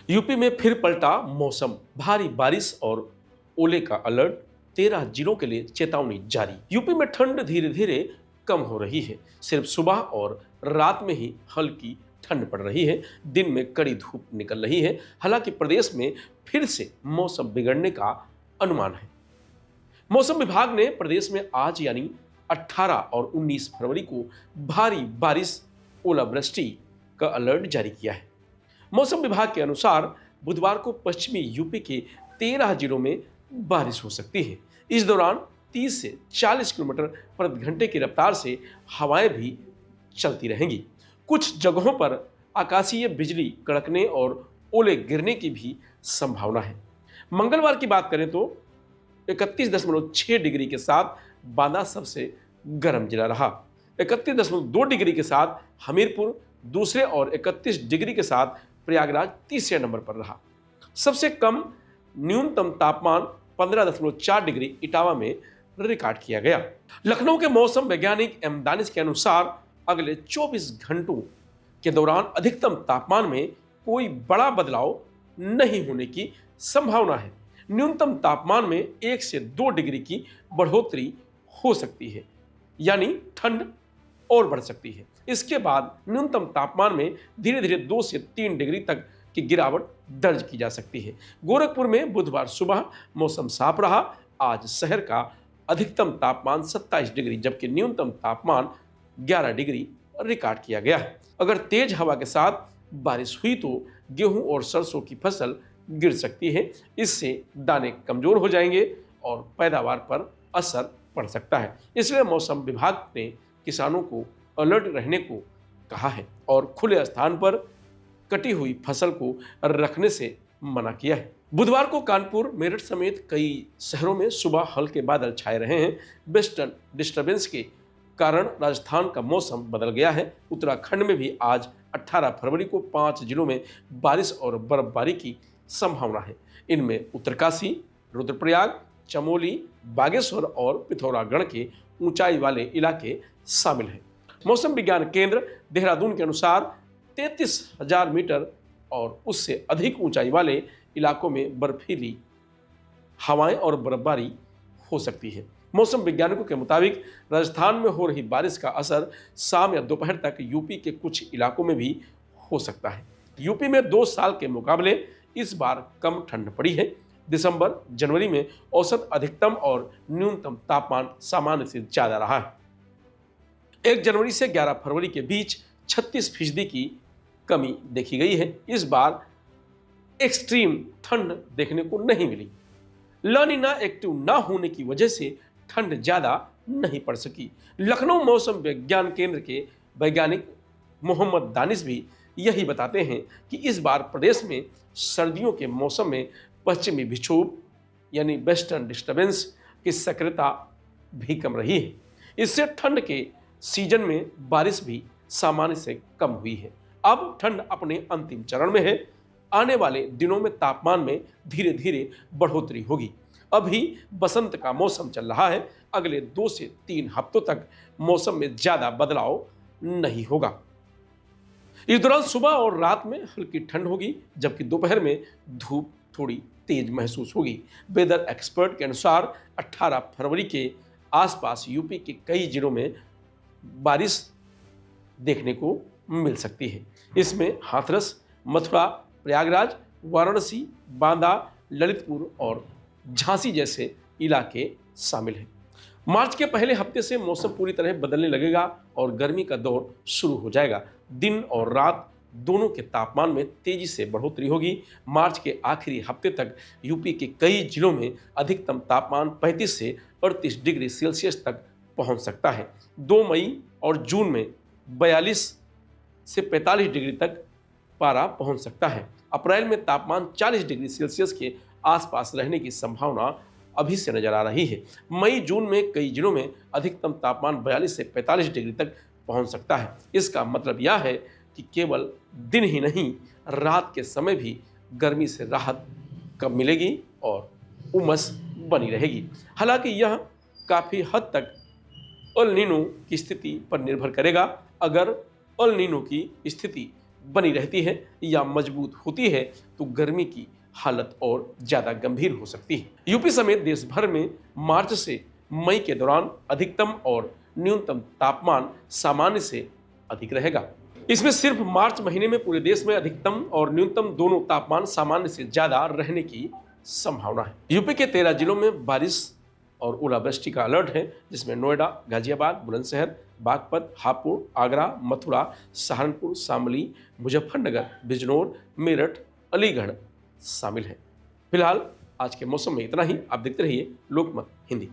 UP में फिर पलटा मौसम, भारी बारिश और ओले का अलर्ट, 13 जिलों के लिए चेतावनी जारी। यूपी में ठंड धीरे धीरे कम हो रही है। सिर्फ सुबह और रात में ही हल्की ठंड पड़ रही है, दिन में कड़ी धूप निकल रही है। हालांकि प्रदेश में फिर से मौसम बिगड़ने का अनुमान है। मौसम विभाग ने प्रदेश में आज यानी 18 और 19 फरवरी को भारी बारिश, ओलावृष्टि का अलर्ट जारी किया है। मौसम विभाग के अनुसार बुधवार को पश्चिमी यूपी के 13 जिलों में बारिश हो सकती है। इस दौरान 30 से 40 किलोमीटर प्रति घंटे की रफ्तार से हवाएं भी चलती रहेंगी। कुछ जगहों पर आकाशीय बिजली कड़कने और ओले गिरने की भी संभावना है। मंगलवार की बात करें तो 31.6 डिग्री के साथ बांदा सबसे गर्म जिला रहा। 31.2 डिग्री के साथ हमीरपुर दूसरे और 31 डिग्री के साथ प्रयागराज तीसरे नंबर पर रहा। सबसे कम न्यूनतम तापमान 15.4 डिग्री इटावा में रिकॉर्ड किया गया। लखनऊ के मौसम वैज्ञानिक एम दानिश के अनुसार अगले 24 घंटों के दौरान अधिकतम तापमान में कोई बड़ा बदलाव नहीं होने की संभावना है। न्यूनतम तापमान में 1 से 2 डिग्री की बढ़ोतरी हो सकती है, यानी ठंड और बढ़ सकती है। इसके बाद न्यूनतम तापमान में धीरे धीरे 2 से 3 डिग्री तक की गिरावट दर्ज की जा सकती है। गोरखपुर में बुधवार सुबह मौसम साफ रहा। आज शहर का अधिकतम तापमान 27 डिग्री जबकि न्यूनतम तापमान 11 डिग्री रिकॉर्ड किया गया है। अगर तेज हवा के साथ बारिश हुई तो गेहूं और सरसों की फसल गिर सकती है। इससे दाने कमजोर हो जाएंगे और पैदावार पर असर पड़ सकता है। इसलिए मौसम विभाग ने किसानों को अलर्ट रहने को कहा है और खुले स्थान पर कटी हुई फसल को रखने से मना किया है। बुधवार को कानपुर, मेरठ समेत कई शहरों में सुबह हल्के बादल छाए रहे हैं। वेस्टर्न डिस्टर्बेंस के कारण राजस्थान का मौसम बदल गया है। उत्तराखंड में भी आज 18 फरवरी को 5 जिलों में बारिश और बर्फबारी की संभावना है। इनमें उत्तरकाशी, रुद्रप्रयाग, चमोली, बागेश्वर और पिथौरागढ़ के ऊंचाई वाले इलाके शामिल हैं। मौसम विज्ञान केंद्र देहरादून के अनुसार 33,000 मीटर और उससे अधिक ऊंचाई वाले इलाकों में बर्फीली हवाएं और बर्फबारी हो सकती है। मौसम वैज्ञानिकों के मुताबिक राजस्थान में हो रही बारिश का असर शाम या दोपहर तक यूपी के कुछ इलाकों में भी हो सकता है। यूपी में 2 साल के मुकाबले इस बार कम ठंड पड़ी है। दिसंबर जनवरी में औसत अधिकतम और न्यूनतम तापमान सामान्य से ज्यादा रहा है। 1 जनवरी से 11 फरवरी के बीच 36% की कमी देखी गई है। इस बार एक्सट्रीम ठंड देखने को नहीं मिली। ला नीना एक्टिव ना होने की वजह से ठंड ज्यादा नहीं पड़ सकी। लखनऊ मौसम विज्ञान केंद्र के वैज्ञानिक मोहम्मद दानिश भी यही बताते हैं कि इस बार प्रदेश में सर्दियों के मौसम में पश्चिमी विक्षोभ यानी वेस्टर्न डिस्टर्बेंस की सक्रियता भी कम रही है। इससे ठंड के सीजन में बारिश भी सामान्य से कम हुई है। अब ठंड अपने अंतिम चरण में है। आने वाले दिनों में तापमान में धीरे धीरे बढ़ोतरी होगी। अभी बसंत का मौसम चल रहा है। अगले 2 से 3 हफ्तों तक मौसम में ज्यादा बदलाव नहीं होगा। इस दौरान सुबह और रात में हल्की ठंड होगी जबकि दोपहर में धूप थोड़ी तेज महसूस होगी। वेदर एक्सपर्ट के अनुसार 18 फरवरी के आसपास यूपी के कई जिलों में बारिश देखने को मिल सकती है। इसमें हाथरस, मथुरा, प्रयागराज, वाराणसी, बांदा, ललितपुर और झांसी जैसे इलाके शामिल हैं। मार्च के पहले हफ्ते से मौसम पूरी तरह बदलने लगेगा और गर्मी का दौर शुरू हो जाएगा। दिन और रात दोनों के तापमान में तेजी से बढ़ोतरी होगी। मार्च के आखिरी हफ्ते तक यूपी के कई जिलों में अधिकतम तापमान 35 से 38 डिग्री सेल्सियस तक पहुंच सकता है। 2 मई और जून में 42 से 45 डिग्री तक पारा पहुंच सकता है। अप्रैल में तापमान 40 डिग्री सेल्सियस के आसपास रहने की संभावना अभी से नजर आ रही है। मई जून में कई जिलों में अधिकतम तापमान 42 से 45 डिग्री तक पहुंच सकता है। इसका मतलब यह है कि केवल दिन ही नहीं, रात के समय भी गर्मी से राहत कम मिलेगी और उमस बनी रहेगी। हालांकि यह काफ़ी हद तक अल नीनो की स्थिति पर निर्भर करेगा। अगर अल नीनो की स्थिति बनी रहती है या मजबूत होती है तो गर्मी की हालत और ज़्यादा गंभीर हो सकती है। यूपी समेत देश भर में मार्च से मई के दौरान अधिकतम और न्यूनतम तापमान सामान्य से अधिक रहेगा। इसमें सिर्फ मार्च महीने में पूरे देश में अधिकतम और न्यूनतम दोनों तापमान सामान्य से ज़्यादा रहने की संभावना है। यूपी के 13 जिलों में बारिश और ओलावृष्टि का अलर्ट है, जिसमें नोएडा, गाजियाबाद, बुलंदशहर, बागपत, हापुड़, आगरा, मथुरा, सहारनपुर, शामली, मुजफ्फरनगर, बिजनौर, मेरठ, अलीगढ़ शामिल है। फिलहाल आज के मौसम में इतना ही। आप देखते रहिए लोकमत हिंदी।